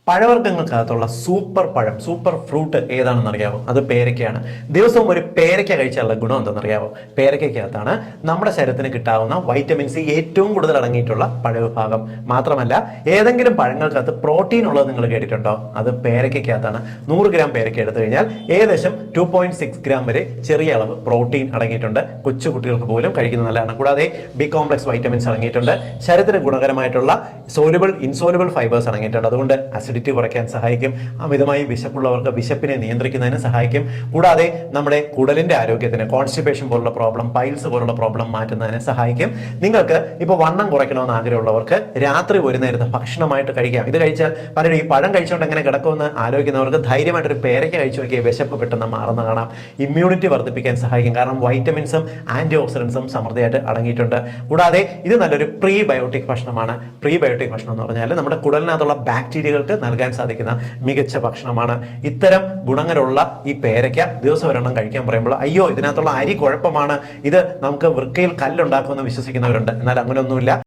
പഴവർഗ്ഗങ്ങൾക്കകത്തുള്ള super പഴം, super fruit ഏതാണെന്ന് അറിയാമോ? അത് പേരയ്ക്കയാണ്. ദിവസവും ഒരു പേരയ്ക്ക കഴിച്ചാലുള്ള ഗുണം എന്തെന്നറിയാമോ? പേരയ്ക്കകത്താണ് നമ്മുടെ ശരീരത്തിന് കിട്ടാവുന്ന വൈറ്റമിൻ സി ഏറ്റവും കൂടുതൽ അടങ്ങിയിട്ടുള്ള പഴവിഭാഗം. മാത്രമല്ല, ഏതെങ്കിലും പഴങ്ങൾക്കകത്ത് പ്രോട്ടീൻ ഉള്ളത് നിങ്ങൾ കേട്ടിട്ടുണ്ടോ? അത് പേരയ്ക്കകത്താണ്. 100 ഗ്രാം പേരയ്ക്ക എടുത്തു കഴിഞ്ഞാൽ ഏകദേശം 2.6 ഗ്രാം വരെ ചെറിയ അളവ് പ്രോട്ടീൻ അടങ്ങിയിട്ടുണ്ട്. കൊച്ചു കുട്ടികൾക്ക് പോലും കഴിക്കുന്നത് നല്ലതാണ്. കൂടാതെ ബി കോംപ്ലക്സ് വൈറ്റമിൻസ് അടങ്ങിയിട്ടുണ്ട്. ശരീരത്തിന് ഗുണകരമായിട്ടുള്ള സോലുബിൾ, ഇൻസോലുബിൾ ഫൈബേഴ്സ് അടങ്ങിയിട്ടുണ്ട്. അതുകൊണ്ട് അസിഡിറ്റി കുറയ്ക്കാൻ സഹായിക്കും. അമിതമായി വിശപ്പുള്ളവർക്ക് വിശപ്പിനെ നിയന്ത്രിക്കുന്നതിന് സഹായിക്കും. കൂടാതെ നമ്മുടെ കുടലിന്റെ ആരോഗ്യത്തിന്, കോൺസ്റ്റിപ്പേഷൻ പോലുള്ള പ്രോബ്ലം, പൈൽസ് പോലുള്ള പ്രോബ്ലം മാറ്റുന്നതിന് സഹായിക്കും. നിങ്ങൾക്ക് ഇപ്പോൾ വണ്ണം കുറയ്ക്കണമെന്ന് ആഗ്രഹമുള്ളവർക്ക് രാത്രി ഒരു നേരത്തെ ഭക്ഷണമായിട്ട് കഴിക്കാം. ഇത് കഴിച്ചാൽ പലരും ഈ പഴം കഴിച്ചുകൊണ്ട് എങ്ങനെ കിടക്കുമെന്ന് ആലോചിക്കുന്നവർക്ക് ധൈര്യമായിട്ടൊരു പേരയ്ക്ക കഴിച്ചു നോക്കിയാൽ വിശപ്പ് പെട്ടെന്ന് മാറുന്ന കാണാം. ഇമ്മ്യൂണിറ്റി വർദ്ധിപ്പിക്കാൻ സഹായിക്കും. കാരണം വൈറ്റമിൻസും ആന്റി ഓക്സിഡൻസും സമൃദ്ധിയായിട്ട് അടങ്ങിയിട്ടുണ്ട്. കൂടാതെ ഇത് നല്ലൊരു പ്രീബയോട്ടിക് ഭക്ഷണമാണ്. പ്രീബയോട്ടിക് ഭക്ഷണം എന്ന് പറഞ്ഞാൽ നമ്മുടെ കുടലിനകത്തുള്ള ബാക്ടീരിയകൾക്ക് നൽകാൻ സാധിക്കുന്ന മികച്ച ഭക്ഷണമാണ്. ഇത്തരം ഗുണങ്ങളുള്ള ഈ പേരയ്ക്ക ദിവസം ഒരെണ്ണം കഴിക്കാൻ പറയുമ്പോൾ അയ്യോ ഇതിനകത്തുള്ള അരി കുഴപ്പമാണ്, ഇത് നമുക്ക് വൃക്കയിൽ കല്ലുണ്ടാക്കുമെന്ന് വിശ്വസിക്കുന്നവരുണ്ട്. എന്നാൽ അങ്ങനെയൊന്നുമില്ല.